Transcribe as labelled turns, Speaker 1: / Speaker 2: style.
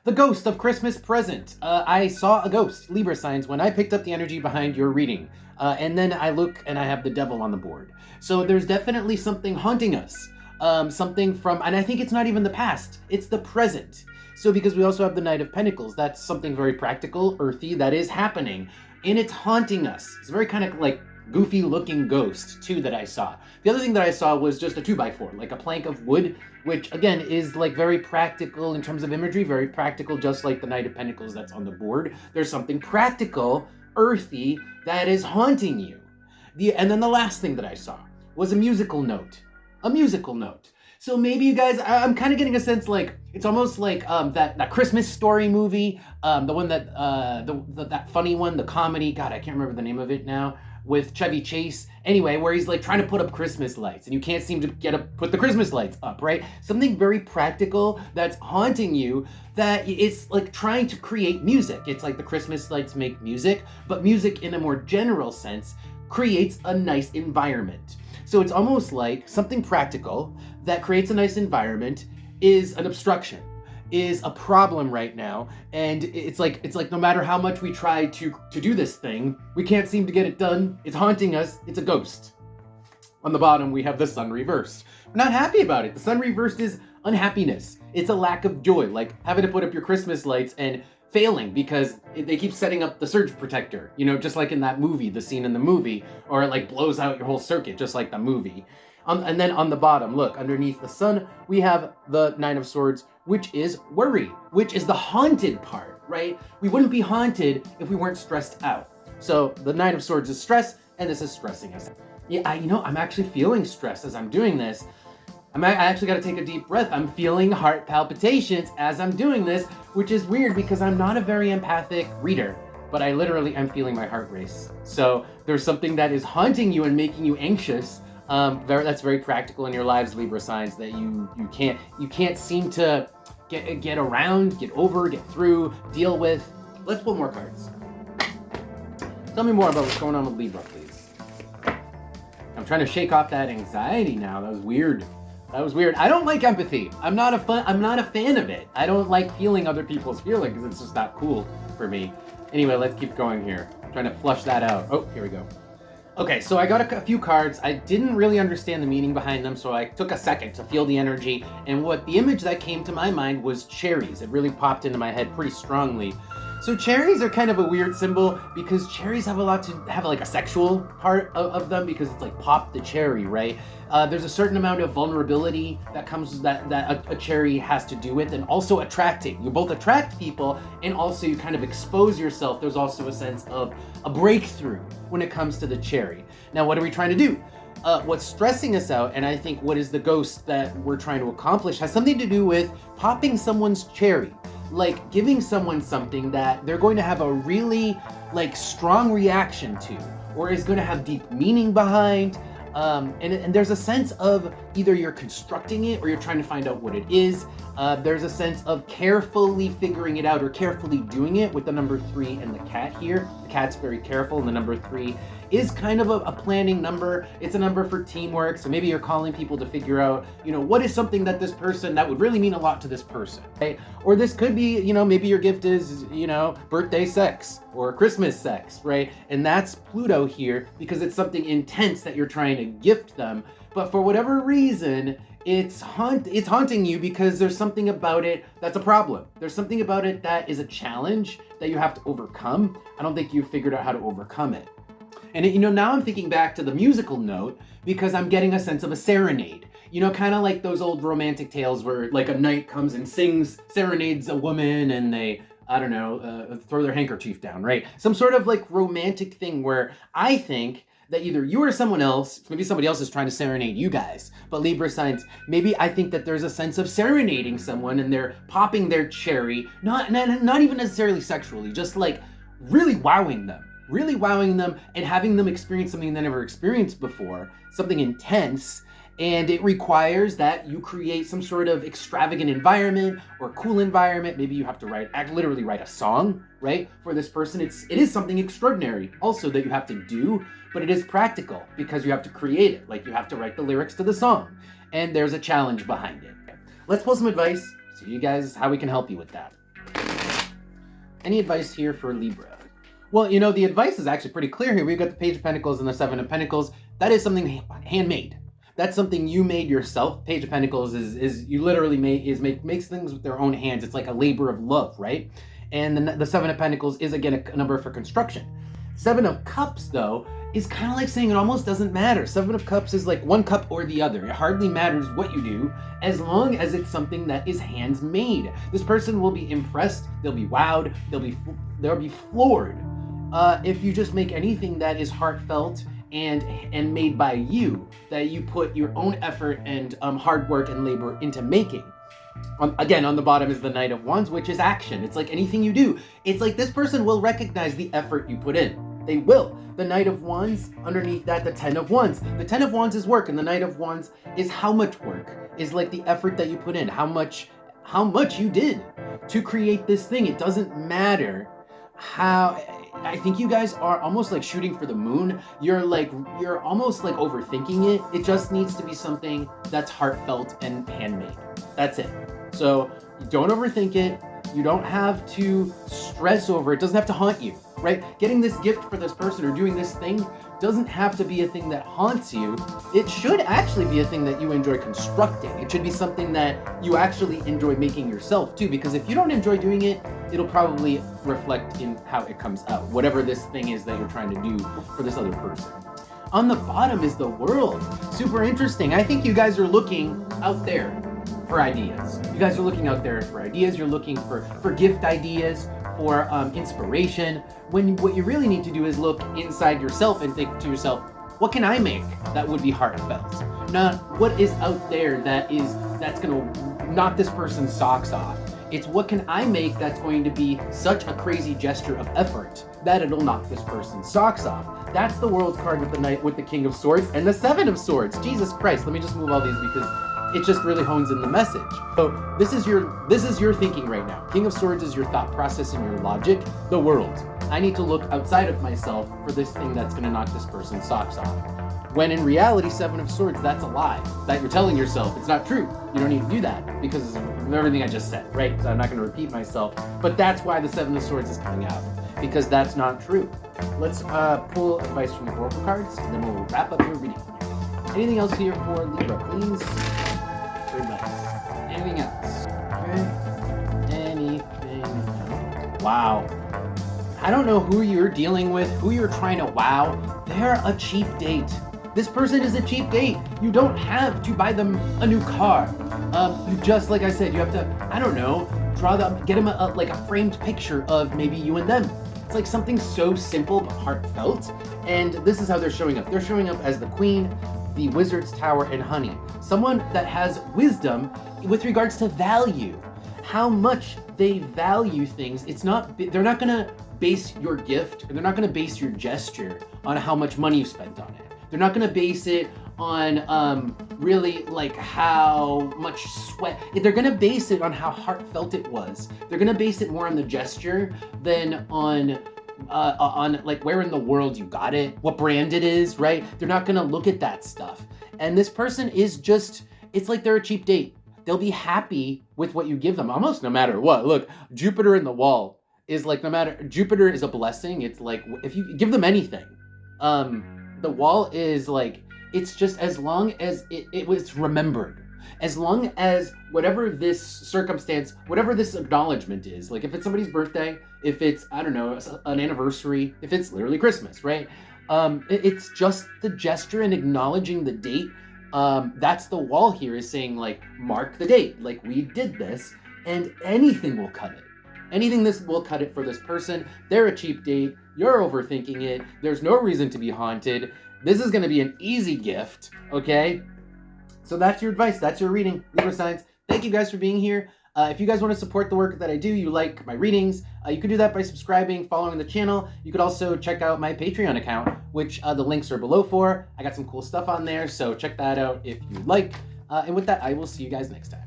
Speaker 1: The ghost of Christmas present. I saw a ghost, Libra signs, when I picked up the energy behind your reading. And then I look and I have the devil on the board. So there's definitely something haunting us. Something from, and I think it's not even the past, it's the present. So because we also have the Knight of Pentacles, that's something very practical, earthy, that is happening. And it's haunting us. It's a very kind of like goofy looking ghost too that I saw. The other thing that I saw was just a 2x4, like a plank of wood, which again is like very practical in terms of imagery, very practical, just like the Knight of Pentacles that's on the board. There's something practical, earthy, that is haunting you. And then the last thing that I saw was a musical note. A musical note. So maybe you guys, I'm kind of getting a sense like, it's almost like that Christmas Story movie, the one that, that funny one, the comedy, God, I can't remember the name of it now, with Chevy Chase. Anyway, where he's like trying to put up Christmas lights and you can't seem to put the Christmas lights up, right? Something very practical that's haunting you, that it's like trying to create music. It's like the Christmas lights make music, but music in a more general sense creates a nice environment. So it's almost like something practical that creates a nice environment is an obstruction, is a problem right now. And it's like no matter how much we try to do this thing, we can't seem to get it done. It's haunting us. It's a ghost. On the bottom, we have the sun reversed. We're not happy about it. The sun reversed is unhappiness. It's a lack of joy, like having to put up your Christmas lights and failing because they keep setting up the surge protector, you know, just like in that movie, the scene in the movie, or it like blows out your whole circuit, just like the movie. And then on the bottom, look, underneath the sun, we have the Nine of Swords, which is worry, which is the haunted part, right? We wouldn't be haunted if we weren't stressed out. So the Nine of Swords is stress, and this is stressing us. Yeah, I'm actually feeling stressed as I'm doing this. I actually got to take a deep breath. I'm feeling heart palpitations as I'm doing this, which is weird because I'm not a very empathic reader, but I literally am feeling my heart race. So there's something that is haunting you and making you anxious. That's very practical in your lives, Libra signs, that you can't seem to get around, get over, get through, deal with. Let's pull more cards. Tell me more about what's going on with Libra, please. I'm trying to shake off that anxiety now. That was weird. I don't like empathy. I'm not a fan of it. I don't like feeling other people's feelings because it's just not cool for me. Anyway, let's keep going here. I'm trying to flush that out. Oh, here we go. Okay, so I got a few cards. I didn't really understand the meaning behind them, so I took a second to feel the energy. And what the image that came to my mind was cherries. It really popped into my head pretty strongly. So cherries are kind of a weird symbol because cherries have a lot to have like a sexual part of them because it's like pop the cherry, right? There's a certain amount of vulnerability that comes that a cherry has to do with, and also attracting. You both attract people and also you kind of expose yourself. There's also a sense of a breakthrough when it comes to the cherry. Now, what are we trying to do? What's stressing us out, and I think what is the ghost that we're trying to accomplish, has something to do with popping someone's cherry. Like giving someone something that they're going to have a really like strong reaction to, or is going to have deep meaning behind. And there's a sense of either you're constructing it or you're trying to find out what it is. There's a sense of carefully figuring it out or carefully doing it with the number 3 and the cat here. The cat's very careful, and the number 3 is kind of a planning number. It's a number for teamwork. So maybe you're calling people to figure out, you know, what is something that this person, that would really mean a lot to this person, right? Or this could be, you know, maybe your gift is, you know, birthday sex or Christmas sex, right? And that's Pluto here because it's something intense that you're trying to gift them. But for whatever reason, it's haunting you because there's something about it that's a problem. There's something about it that is a challenge that you have to overcome. I don't think you've figured out how to overcome it. And you know, now I'm thinking back to the musical note because I'm getting a sense of a serenade. You know, kind of like those old romantic tales where like a knight comes and serenades a woman and they, I don't know, throw their handkerchief down, right? Some sort of like romantic thing where I think that either you or someone else, maybe somebody else is trying to serenade you guys, but Libra signs, maybe I think that there's a sense of serenading someone and they're popping their cherry, not even necessarily sexually, just like really wowing them and having them experience something they never experienced before, something intense. And it requires that you create some sort of extravagant environment or cool environment. Maybe you have to literally write a song, right? For this person, it is something extraordinary also that you have to do, but it is practical because you have to create it. Like you have to write the lyrics to the song and there's a challenge behind it. Let's pull some advice, see you guys how we can help you with that. Any advice here for Libra? Well, you know, the advice is actually pretty clear here. We've got the Page of Pentacles and the Seven of Pentacles. That is something handmade. That's something you made yourself. Page of Pentacles is you literally makes things with their own hands. It's like a labor of love, right? And the Seven of Pentacles is, again, a number for construction. Seven of Cups, though, is kind of like saying it almost doesn't matter. Seven of Cups is like one cup or the other. It hardly matters what you do as long as it's something that is handmade. This person will be impressed. They'll be wowed. They'll be floored if you just make anything that is heartfelt and made by you, that you put your own effort and hard work and labor into making. Again, on the bottom is the Knight of Wands, which is action. It's like anything you do. It's like this person will recognize the effort you put in. They will. The Knight of Wands, underneath that, the Ten of Wands. The Ten of Wands is work, and the Knight of Wands is how much work, is like the effort that you put in, how much you did to create this thing. It doesn't matter how. I think you guys are almost like shooting for the moon. You're almost like overthinking it. It just needs to be something that's heartfelt and handmade. That's it. So don't overthink it. You don't have to stress over it. It doesn't have to haunt you, right? Getting this gift for this person or doing this thing doesn't have to be a thing that haunts you. It should actually be a thing that you enjoy constructing. It should be something that you actually enjoy making yourself too, because if you don't enjoy doing it, it'll probably reflect in how it comes out, whatever this thing is that you're trying to do for this other person. On the bottom is the World. Super interesting. I think you guys are looking out there for ideas. You guys are looking out there for ideas. You're looking for gift ideas, for inspiration, when what you really need to do is look inside yourself and think to yourself, what can I make that would be heartfelt? Not what is out there that's gonna knock this person's socks off. It's what can I make that's going to be such a crazy gesture of effort that it'll knock this person's socks off. That's the World card with the Knight, with the King of Swords, and the Seven of Swords. Jesus Christ, let me just move all these because it just really hones in the message. So this is your thinking right now. King of Swords is your thought process and your logic. The World. I need to look outside of myself for this thing that's going to knock this person's socks off. When in reality, Seven of Swords, that's a lie that you're telling yourself. It's not true. You don't need to do that because of everything I just said, right? So I'm not going to repeat myself. But that's why the Seven of Swords is coming out, because that's not true. Let's pull advice from the Oracle cards, and then we'll wrap up your reading. Anything else here for Libra, please? For advice. Anything else? Okay. Anything else? Wow. I don't know who you're dealing with, who you're trying to wow. They're a cheap date. This person is a cheap date. You don't have to buy them a new car. You just, like I said, you have to, I don't know, get them like a framed picture of maybe you and them. It's like something so simple but heartfelt. And this is how they're showing up. They're showing up as the Queen, the Wizard's Tower, and Honey. Someone that has wisdom with regards to value. How much they value things. They're not gonna base your gift, or they're not gonna base your gesture on how much money you spent on it. They're not gonna base it on really like how much sweat. They're gonna base it on how heartfelt it was. They're gonna base it more on the gesture than on like where in the world you got it, what brand it is, right? They're not gonna look at that stuff. And this person is just, it's like they're a cheap date. They'll be happy with what you give them, almost no matter what. Look, Jupiter in the wall is like, Jupiter is a blessing. It's like, if you give them anything, the wall is like, it's just as long as it was remembered. As long as whatever this circumstance, whatever this acknowledgement is, like if it's somebody's birthday, if it's, I don't know, an anniversary, if it's literally Christmas, right? It's just the gesture and acknowledging the date. That's the wall here, is saying like, mark the date, like we did this, and anything will cut it. Anything this will cut it for this person. They're a cheap date. You're overthinking it. There's no reason to be haunted. This is going to be an easy gift, okay? So that's your advice. That's your reading, Libra signs. Thank you guys for being here. If you guys want to support the work that I do, you like my readings, you can do that by subscribing, following the channel. You could also check out my Patreon account, which the links are below for. I got some cool stuff on there, so check that out if you like. And with that, I will see you guys next time.